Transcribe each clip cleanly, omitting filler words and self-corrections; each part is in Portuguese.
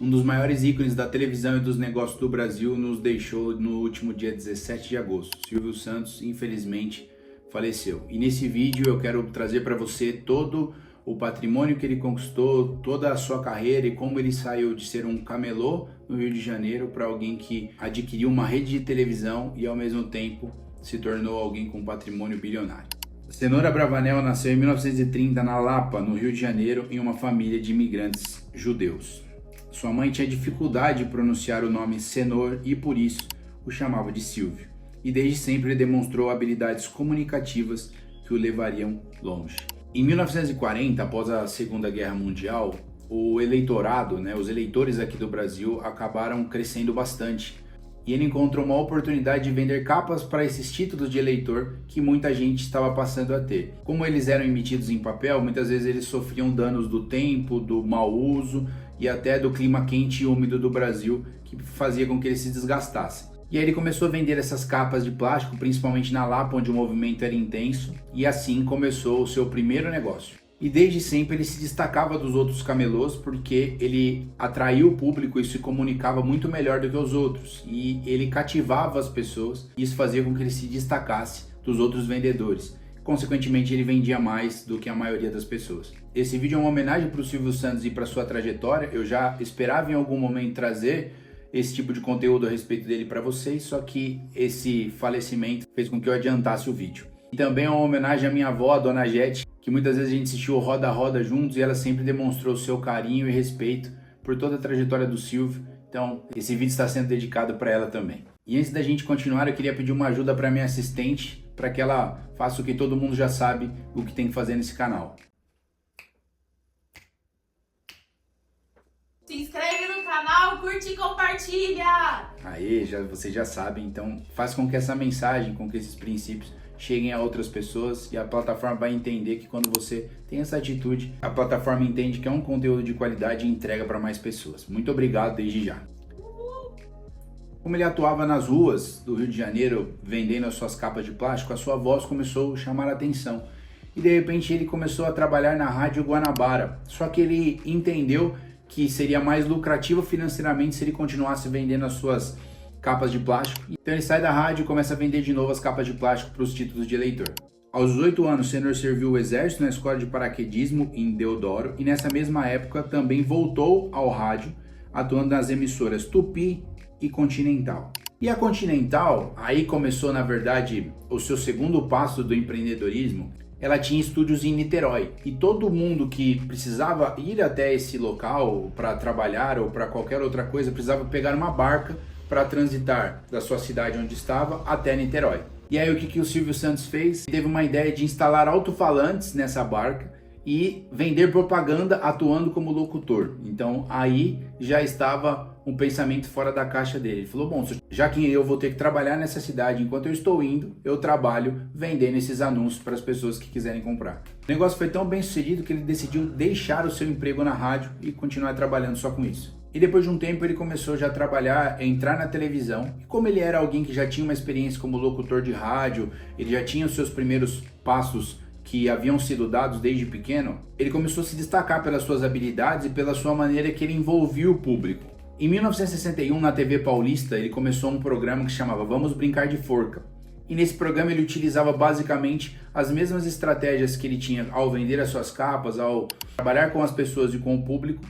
Um dos maiores ícones da televisão e dos negócios do Brasil nos deixou no último dia 17 de agosto. Silvio Santos, infelizmente, faleceu. E nesse vídeo eu quero trazer para você todo o patrimônio que ele conquistou, toda a sua carreira e como ele saiu de ser um camelô no Rio de Janeiro para alguém que adquiriu uma rede de televisão e ao mesmo tempo se tornou alguém com patrimônio bilionário. Cenoura Bravanel nasceu em 1930 na Lapa, no Rio de Janeiro, em uma família de imigrantes judeus. Sua mãe tinha dificuldade de pronunciar o nome Cenor e por isso o chamava de Silvio. E desde sempre ele demonstrou habilidades comunicativas que o levariam longe. Em 1940, após a Segunda Guerra Mundial, o eleitorado, os eleitores aqui do Brasil acabaram crescendo bastante. E ele encontrou uma oportunidade de vender capas para esses títulos de eleitor que muita gente estava passando a ter. Como eles eram emitidos em papel, muitas vezes eles sofriam danos do tempo, do mau uso e até do clima quente e úmido do Brasil, que fazia com que eles se desgastassem. E aí ele começou a vender essas capas de plástico, principalmente na Lapa, onde o movimento era intenso, e assim começou o seu primeiro negócio. E desde sempre ele se destacava dos outros camelôs porque ele atraiu o público e se comunicava muito melhor do que os outros. E ele cativava as pessoas e isso fazia com que ele se destacasse dos outros vendedores. Consequentemente, ele vendia mais do que a maioria das pessoas. Esse vídeo é uma homenagem para o Silvio Santos e para sua trajetória. Eu já esperava em algum momento trazer esse tipo de conteúdo a respeito dele para vocês, só que esse falecimento fez com que eu adiantasse o vídeo. E também é uma homenagem à minha avó, a Dona Jete, que muitas vezes a gente assistiu o Roda Roda juntos e ela sempre demonstrou seu carinho e respeito por toda a trajetória do Silvio. Então, esse vídeo está sendo dedicado para ela também. E antes da gente continuar, eu queria pedir uma ajuda para minha assistente, para que ela faça o que todo mundo já sabe, o que tem que fazer nesse canal. Se inscreve no canal, curte e compartilha! Aí, vocês já sabem, então faz com que essa mensagem, com que esses princípios cheguem a outras pessoas e a plataforma vai entender que quando você tem essa atitude, a plataforma entende que é um conteúdo de qualidade e entrega para mais pessoas. Muito obrigado desde já. Como ele atuava nas ruas do Rio de Janeiro vendendo as suas capas de plástico, a sua voz começou a chamar a atenção. E de repente ele começou a trabalhar na Rádio Guanabara. Só que ele entendeu que seria mais lucrativo financeiramente se ele continuasse vendendo as suas capas de plástico. Então ele sai da rádio e começa a vender de novo as capas de plástico para os títulos de eleitor. Aos 18 anos, Cenor serviu o exército na escola de paraquedismo em Deodoro e nessa mesma época também voltou ao rádio, atuando nas emissoras Tupi e Continental. E a Continental, aí começou na verdade o seu segundo passo do empreendedorismo. Ela tinha estúdios em Niterói e todo mundo que precisava ir até esse local para trabalhar ou para qualquer outra coisa precisava pegar uma barca para transitar da sua cidade onde estava até Niterói. E aí o que o Silvio Santos fez? Teve uma ideia de instalar alto-falantes nessa barca e vender propaganda atuando como locutor. Então aí já estava um pensamento fora da caixa dele. Ele falou, bom, já que eu vou ter que trabalhar nessa cidade enquanto eu estou indo, eu trabalho vendendo esses anúncios para as pessoas que quiserem comprar. O negócio foi tão bem sucedido que ele decidiu deixar o seu emprego na rádio e continuar trabalhando só com isso. E depois de um tempo ele começou já a trabalhar, a entrar na televisão. E como ele era alguém que já tinha uma experiência como locutor de rádio, ele já tinha os seus primeiros passos que haviam sido dados desde pequeno, ele começou a se destacar pelas suas habilidades e pela sua maneira que ele envolvia o público. Em 1961, na TV Paulista, ele começou um programa que se chamava Vamos Brincar de Forca. E nesse programa ele utilizava basicamente as mesmas estratégias que ele tinha ao vender as suas capas, ao trabalhar com as pessoas e com o público.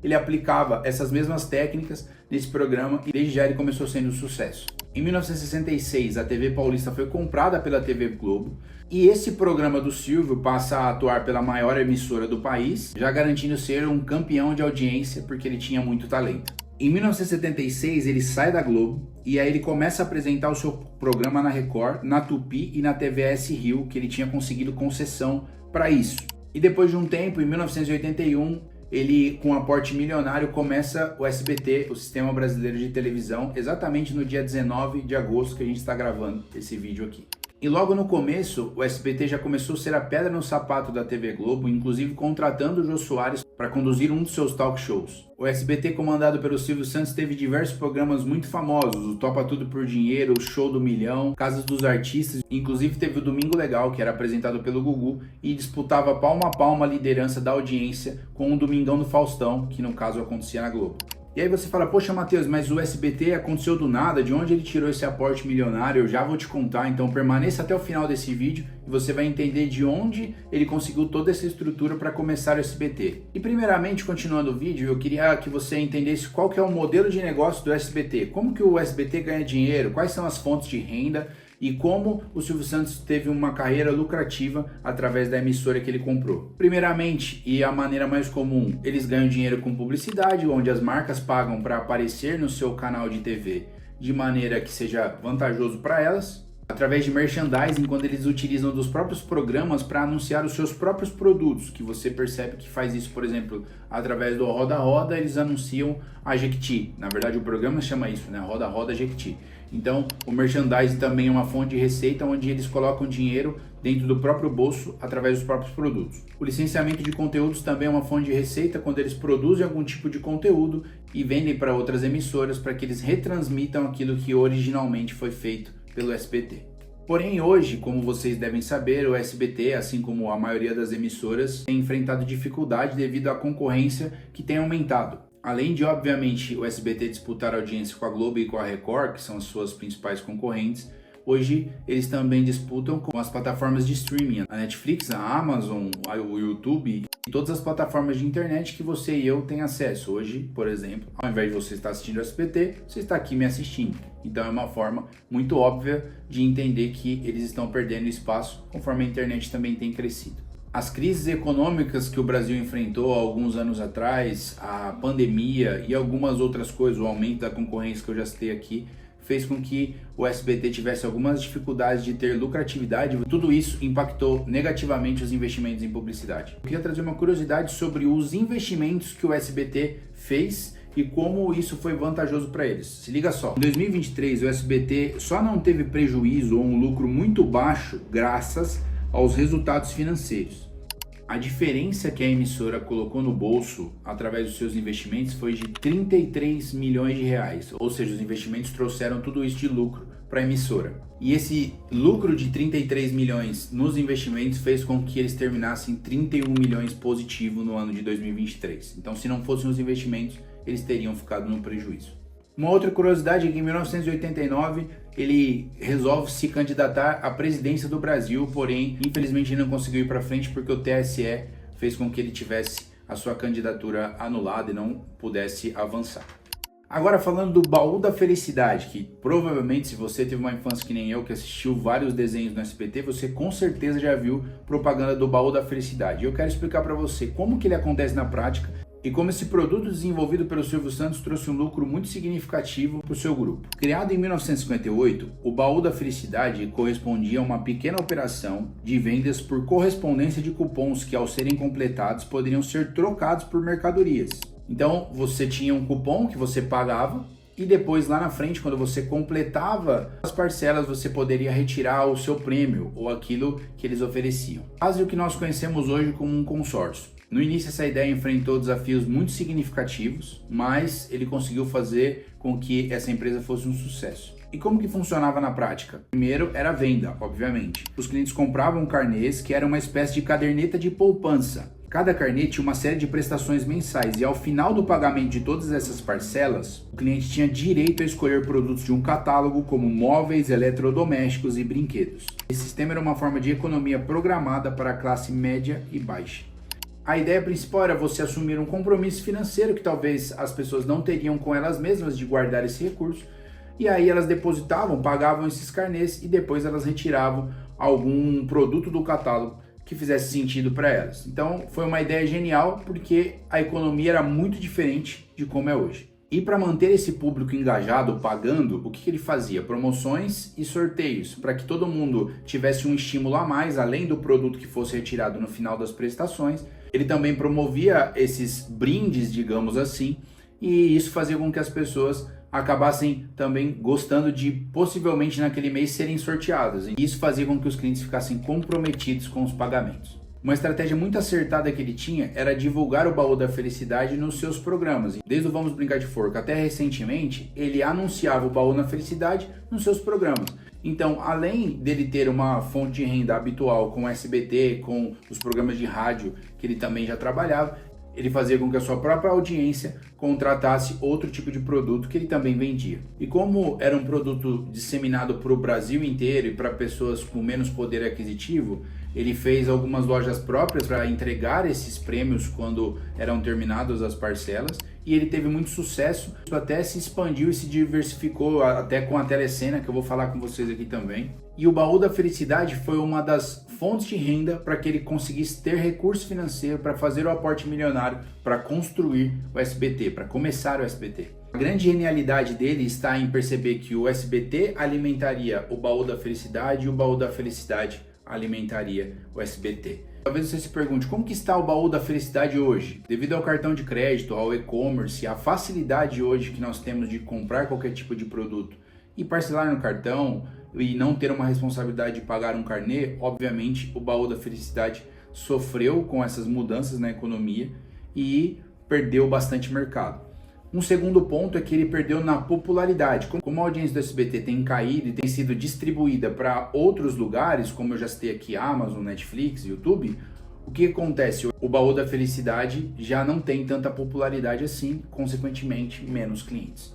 Ele aplicava essas mesmas técnicas nesse programa e desde já ele começou sendo um sucesso. Em 1966, a TV Paulista foi comprada pela TV Globo e esse programa do Silvio passa a atuar pela maior emissora do país, já garantindo ser um campeão de audiência porque ele tinha muito talento. Em 1976, ele sai da Globo e aí ele começa a apresentar o seu programa na Record, na Tupi e na TVS Rio, que ele tinha conseguido concessão para isso. E depois de um tempo, em 1981, ele, com um aporte milionário, começa o SBT, o Sistema Brasileiro de Televisão, exatamente no dia 19 de agosto que a gente está gravando esse vídeo aqui. E logo no começo, o SBT já começou a ser a pedra no sapato da TV Globo, inclusive contratando o Jô Soares para conduzir um dos seus talk shows. O SBT, comandado pelo Silvio Santos, teve diversos programas muito famosos, o Topa Tudo por Dinheiro, o Show do Milhão, Casas dos Artistas, inclusive teve o Domingo Legal, que era apresentado pelo Gugu, e disputava palmo a palmo a liderança da audiência com o Domingão do Faustão, que no caso acontecia na Globo. E aí você fala, poxa Matheus, mas o SBT aconteceu do nada, de onde ele tirou esse aporte milionário? Eu já vou te contar, então permaneça até o final desse vídeo e você vai entender de onde ele conseguiu toda essa estrutura para começar o SBT. E primeiramente, continuando o vídeo, eu queria que você entendesse qual que é o modelo de negócio do SBT, como que o SBT ganha dinheiro, quais são as fontes de renda e como o Silvio Santos teve uma carreira lucrativa através da emissora que ele comprou. Primeiramente, e a maneira mais comum, eles ganham dinheiro com publicidade, onde as marcas pagam para aparecer no seu canal de TV de maneira que seja vantajoso para elas. Através de merchandising, quando eles utilizam dos próprios programas para anunciar os seus próprios produtos, que você percebe que faz isso, por exemplo, através do Roda Roda, eles anunciam a Jequiti. Na verdade, o programa chama isso, né? Roda Roda Jequiti. Então, o merchandising também é uma fonte de receita onde eles colocam dinheiro dentro do próprio bolso através dos próprios produtos. O licenciamento de conteúdos também é uma fonte de receita quando eles produzem algum tipo de conteúdo e vendem para outras emissoras para que eles retransmitam aquilo que originalmente foi feito pelo SBT. Porém, hoje, como vocês devem saber, o SBT, assim como a maioria das emissoras, tem enfrentado dificuldade devido à concorrência que tem aumentado. Além de, obviamente, o SBT disputar audiência com a Globo e com a Record, que são as suas principais concorrentes, hoje eles também disputam com as plataformas de streaming, a Netflix, a Amazon, o YouTube e todas as plataformas de internet que você e eu têm acesso. Hoje, por exemplo, ao invés de você estar assistindo o SBT, você está aqui me assistindo. Então é uma forma muito óbvia de entender que eles estão perdendo espaço conforme a internet também tem crescido. As crises econômicas que o Brasil enfrentou há alguns anos atrás, a pandemia e algumas outras coisas, o aumento da concorrência que eu já citei aqui, fez com que o SBT tivesse algumas dificuldades de ter lucratividade. Tudo isso impactou negativamente os investimentos em publicidade. Eu queria trazer uma curiosidade sobre os investimentos que o SBT fez e como isso foi vantajoso para eles. Se liga só, em 2023 o SBT só não teve prejuízo ou um lucro muito baixo graças aos resultados financeiros. A diferença que a emissora colocou no bolso através dos seus investimentos foi de 33 milhões de reais, ou seja, os investimentos trouxeram tudo isso de lucro para a emissora. E esse lucro de 33 milhões nos investimentos fez com que eles terminassem 31 milhões positivo no ano de 2023. Então, se não fossem os investimentos, eles teriam ficado no prejuízo. Uma outra curiosidade é que em 1989 ele resolve se candidatar à presidência do Brasil, porém, infelizmente não conseguiu ir para frente porque o TSE fez com que ele tivesse a sua candidatura anulada e não pudesse avançar. Agora falando do Baú da Felicidade, que provavelmente se você teve uma infância que nem eu, que assistiu vários desenhos no SBT, você com certeza já viu propaganda do Baú da Felicidade. E eu quero explicar para você como que ele acontece na prática e como esse produto desenvolvido pelo Silvio Santos trouxe um lucro muito significativo para o seu grupo. Criado em 1958, o Baú da Felicidade correspondia a uma pequena operação de vendas por correspondência de cupons que, ao serem completados, poderiam ser trocados por mercadorias. Então, você tinha um cupom que você pagava e depois, lá na frente, quando você completava as parcelas, você poderia retirar o seu prêmio ou aquilo que eles ofereciam. Quase o que nós conhecemos hoje como um consórcio. No início, essa ideia enfrentou desafios muito significativos, mas ele conseguiu fazer com que essa empresa fosse um sucesso. E como que funcionava na prática? Primeiro era a venda, obviamente. Os clientes compravam carnês, que era uma espécie de caderneta de poupança. Cada carnê tinha uma série de prestações mensais e ao final do pagamento de todas essas parcelas, o cliente tinha direito a escolher produtos de um catálogo como móveis, eletrodomésticos e brinquedos. Esse sistema era uma forma de economia programada para a classe média e baixa. A ideia principal era você assumir um compromisso financeiro que talvez as pessoas não teriam com elas mesmas de guardar esse recurso, e aí elas depositavam, pagavam esses carnês e depois elas retiravam algum produto do catálogo que fizesse sentido para elas. Então foi uma ideia genial porque a economia era muito diferente de como é hoje. E para manter esse público engajado, pagando, o que ele fazia? Promoções e sorteios, para que todo mundo tivesse um estímulo a mais, além do produto que fosse retirado no final das prestações. Ele também promovia esses brindes, digamos assim, e isso fazia com que as pessoas acabassem também gostando de possivelmente naquele mês serem sorteadas. E isso fazia com que os clientes ficassem comprometidos com os pagamentos. Uma estratégia muito acertada que ele tinha era divulgar o Baú da Felicidade nos seus programas. Desde o Vamos Brincar de Forca até recentemente, ele anunciava o Baú da Felicidade nos seus programas. Então, além dele ter uma fonte de renda habitual com o SBT, com os programas de rádio que ele também já trabalhava, Ele fazia com que a sua própria audiência contratasse outro tipo de produto que ele também vendia. E como era um produto disseminado para o Brasil inteiro e para pessoas com menos poder aquisitivo, ele fez algumas lojas próprias para entregar esses prêmios quando eram terminadas as parcelas, e ele teve muito sucesso, até se expandiu e se diversificou até com a telecena, que eu vou falar com vocês aqui também. E o Baú da Felicidade foi uma das fontes de renda para que ele conseguisse ter recurso financeiro para fazer o aporte milionário para construir o SBT, para começar o SBT. A grande genialidade dele está em perceber que o SBT alimentaria o Baú da Felicidade e o Baú da Felicidade alimentaria o SBT. Talvez você se pergunte, como que está o Baú da Felicidade hoje? Devido ao cartão de crédito, ao e-commerce, à facilidade hoje que nós temos de comprar qualquer tipo de produto e parcelar no cartão e não ter uma responsabilidade de pagar um carnê, obviamente o Baú da Felicidade sofreu com essas mudanças na economia e perdeu bastante mercado. Um segundo ponto é que ele perdeu na popularidade. Como a audiência do SBT tem caído e tem sido distribuída para outros lugares, como eu já citei aqui, Amazon, Netflix, YouTube, o que acontece? O Baú da Felicidade já não tem tanta popularidade assim, consequentemente, menos clientes.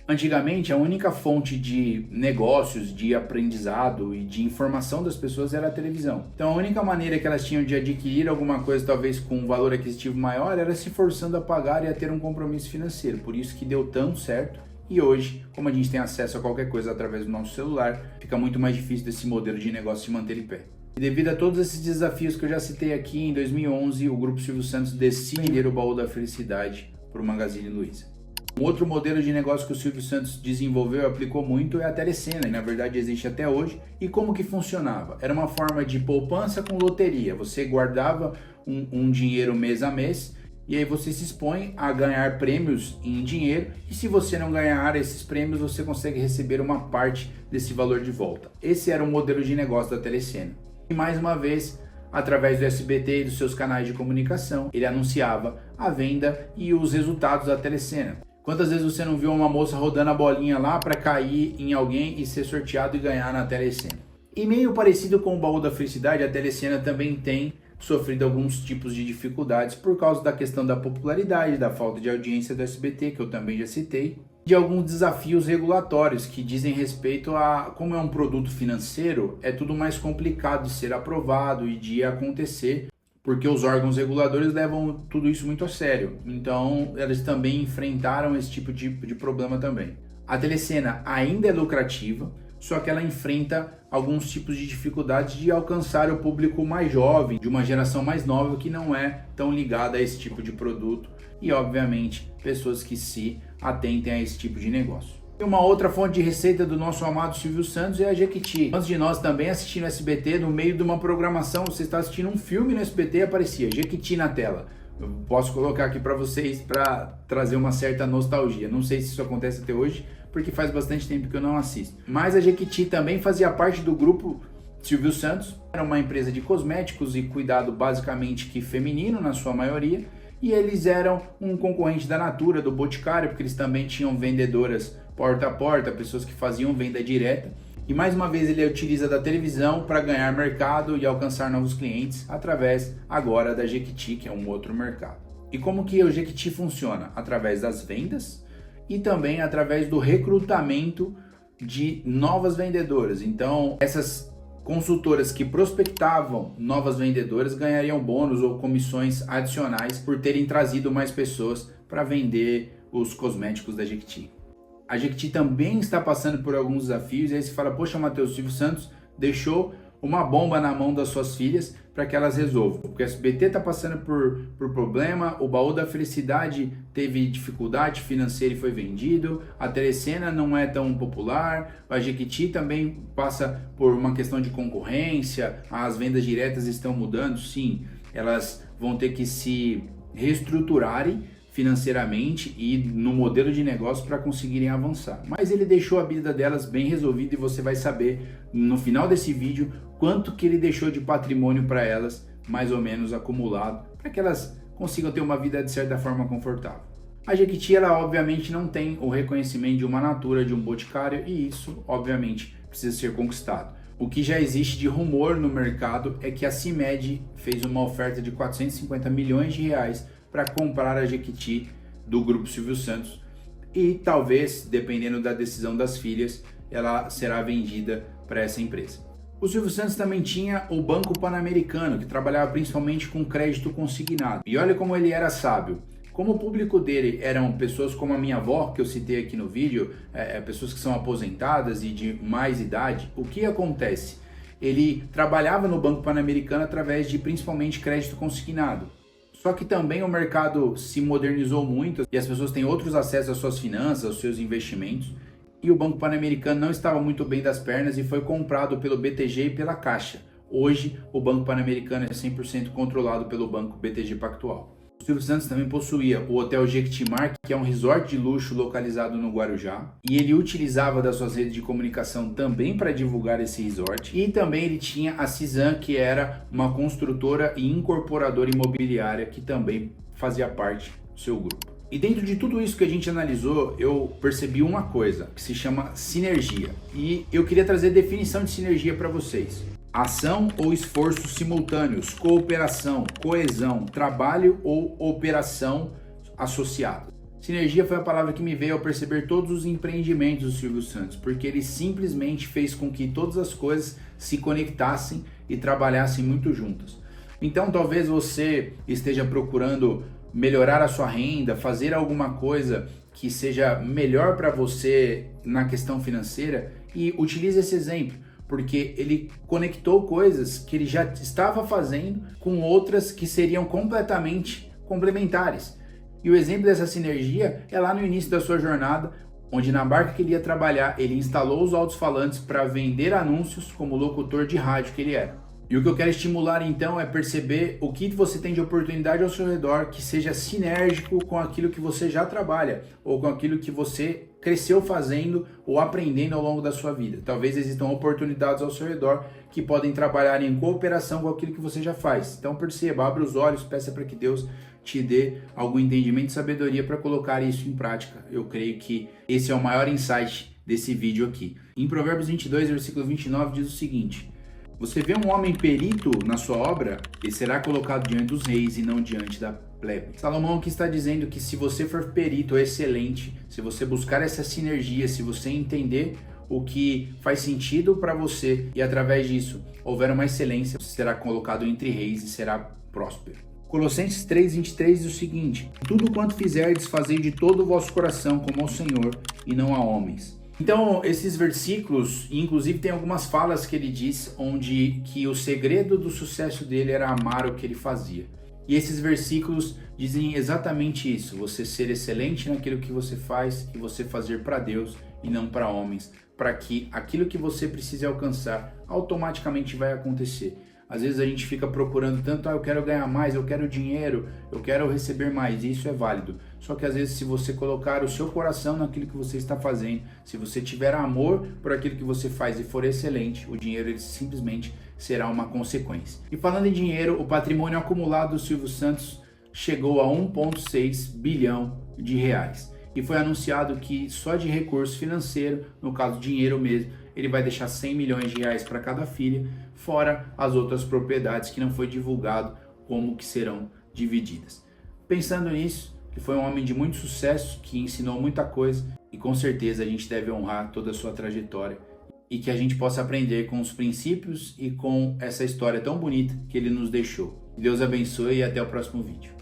Antigamente, a única fonte de negócios, de aprendizado e de informação das pessoas era a televisão. Então, a única maneira que elas tinham de adquirir alguma coisa, talvez com um valor aquisitivo maior, era se forçando a pagar e a ter um compromisso financeiro. Por isso que deu tão certo. E hoje, como a gente tem acesso a qualquer coisa através do nosso celular, fica muito mais difícil desse modelo de negócio se manter em pé. E devido a todos esses desafios que eu já citei aqui, em 2011, o Grupo Silvio Santos decide vender o Baú da Felicidade para o Magazine Luiza. Um outro modelo de negócio que o Silvio Santos desenvolveu e aplicou muito é a telecena, e na verdade existe até hoje. E como que funcionava? Era uma forma de poupança com loteria. Você guardava um dinheiro mês a mês e aí você se expõe a ganhar prêmios em dinheiro, e se você não ganhar esses prêmios, você consegue receber uma parte desse valor de volta. Esse era o modelo de negócio da telecena. E mais uma vez, através do SBT e dos seus canais de comunicação, ele anunciava a venda e os resultados da telecena. Quantas vezes você não viu uma moça rodando a bolinha lá para cair em alguém e ser sorteado e ganhar na telecena? E meio parecido com o Baú da Felicidade, a telecena também tem sofrido alguns tipos de dificuldades por causa da questão da popularidade, da falta de audiência do SBT, que eu também já citei, de alguns desafios regulatórios que dizem respeito a como é um produto financeiro, é tudo mais complicado de ser aprovado e de acontecer, porque os órgãos reguladores levam tudo isso muito a sério. Então, eles também enfrentaram esse tipo de problema também. A telecena ainda é lucrativa, só que ela enfrenta alguns tipos de dificuldades de alcançar o público mais jovem, de uma geração mais nova que não é tão ligada a esse tipo de produto e, obviamente, pessoas que se atentem a esse tipo de negócio. E uma outra fonte de receita do nosso amado Silvio Santos é a Jequiti. Antes de nós também assistindo SBT, no meio de uma programação, você está assistindo um filme no SBT e aparecia Jequiti na tela. Eu posso colocar aqui para vocês para trazer uma certa nostalgia. Não sei se isso acontece até hoje, porque faz bastante tempo que eu não assisto. Mas a Jequiti também fazia parte do grupo Silvio Santos. Era uma empresa de cosméticos e cuidado basicamente que feminino na sua maioria. E eles eram um concorrente da Natura, do Boticário, porque eles também tinham vendedoras porta a porta, pessoas que faziam venda direta. E mais uma vez ele utiliza da televisão para ganhar mercado e alcançar novos clientes através agora da Jequiti, que é um outro mercado. E como que o Jequiti funciona? Através das vendas e também através do recrutamento de novas vendedoras. Então, essas consultoras que prospectavam novas vendedoras ganhariam bônus ou comissões adicionais por terem trazido mais pessoas para vender os cosméticos da Jequiti. A Jequiti também está passando por alguns desafios, e aí você fala, poxa, Matheus, Silvio Santos deixou uma bomba na mão das suas filhas para que elas resolvam. Porque o SBT está passando por problema, o Baú da Felicidade teve dificuldade financeira e foi vendido, a telecena não é tão popular, a Jequiti também passa por uma questão de concorrência, as vendas diretas estão mudando, sim, elas vão ter que se reestruturarem financeiramente e no modelo de negócio para conseguirem avançar. Mas ele deixou a vida delas bem resolvida e você vai saber no final desse vídeo quanto que ele deixou de patrimônio para elas, mais ou menos acumulado, para que elas consigam ter uma vida de certa forma confortável. A Jequiti, ela obviamente não tem o reconhecimento de uma Natura, de um Boticário, e isso obviamente precisa ser conquistado. O que já existe de rumor no mercado é que a CIMED fez uma oferta de 450 milhões de reais para comprar a Jequiti do Grupo Silvio Santos e talvez, dependendo da decisão das filhas, ela será vendida para essa empresa. O Silvio Santos também tinha o Banco Pan-Americano, que trabalhava principalmente com crédito consignado. E olha como ele era sábio. Como o público dele eram pessoas como a minha avó, que eu citei aqui no vídeo, pessoas que são aposentadas e de mais idade, o que acontece? Ele trabalhava no Banco Pan-Americano através de principalmente crédito consignado. Só que também o mercado se modernizou muito e as pessoas têm outros acessos às suas finanças, aos seus investimentos. E o Banco Pan-Americano não estava muito bem das pernas e foi comprado pelo BTG e pela Caixa. Hoje, o Banco Pan-Americano é 100% controlado pelo Banco BTG Pactual. O Silvio Santos também possuía o Hotel Jequitimar, que é um resort de luxo localizado no Guarujá, e ele utilizava das suas redes de comunicação também para divulgar esse resort. E também ele tinha a Cisan, que era uma construtora e incorporadora imobiliária que também fazia parte do seu grupo. E dentro de tudo isso que a gente analisou, eu percebi uma coisa, que se chama sinergia. E eu queria trazer definição de sinergia para vocês. Ação ou esforço simultâneos, cooperação, coesão, trabalho ou operação associada. Sinergia foi a palavra que me veio ao perceber todos os empreendimentos do Silvio Santos, porque ele simplesmente fez com que todas as coisas se conectassem e trabalhassem muito juntas. Então talvez você esteja procurando melhorar a sua renda, fazer alguma coisa que seja melhor para você na questão financeira e utilize esse exemplo, porque ele conectou coisas que ele já estava fazendo com outras que seriam completamente complementares. E o exemplo dessa sinergia é lá no início da sua jornada, onde na barca que ele ia trabalhar, ele instalou os alto-falantes para vender anúncios como locutor de rádio que ele era. E o que eu quero estimular então é perceber o que você tem de oportunidade ao seu redor que seja sinérgico com aquilo que você já trabalha ou com aquilo que você cresceu fazendo ou aprendendo ao longo da sua vida. Talvez existam oportunidades ao seu redor que podem trabalhar em cooperação com aquilo que você já faz. Então perceba, abra os olhos, peça para que Deus te dê algum entendimento e sabedoria para colocar isso em prática. Eu creio que esse é o maior insight desse vídeo aqui. Em Provérbios 22, versículo 29 diz o seguinte: você vê um homem perito na sua obra, ele será colocado diante dos reis e não diante da plebe. Salomão aqui está dizendo que se você for perito excelente, se você buscar essa sinergia, se você entender o que faz sentido para você e através disso houver uma excelência, você será colocado entre reis e será próspero. Colossenses 3:23 diz o seguinte: tudo quanto fizerdes, fazei de todo o vosso coração como ao Senhor e não a homens. Então, esses versículos, inclusive tem algumas falas que ele diz, onde que o segredo do sucesso dele era amar o que ele fazia. E esses versículos dizem exatamente isso, você ser excelente naquilo que você faz e você fazer para Deus e não para homens, para que aquilo que você precisa alcançar automaticamente vai acontecer. Às vezes a gente fica procurando tanto, eu quero ganhar mais, eu quero dinheiro, eu quero receber mais, e isso é válido. Só que às vezes se você colocar o seu coração naquilo que você está fazendo, se você tiver amor por aquilo que você faz e for excelente, o dinheiro ele simplesmente será uma consequência. E falando em dinheiro, o patrimônio acumulado do Silvio Santos chegou a 1,6 bilhão de reais. E foi anunciado que só de recurso financeiro, no caso dinheiro mesmo, ele vai deixar 100 milhões de reais para cada filha, fora as outras propriedades que não foi divulgado como que serão divididas. Pensando nisso, que foi um homem de muito sucesso, que ensinou muita coisa e com certeza a gente deve honrar toda a sua trajetória e que a gente possa aprender com os princípios e com essa história tão bonita que ele nos deixou. Deus abençoe e até o próximo vídeo.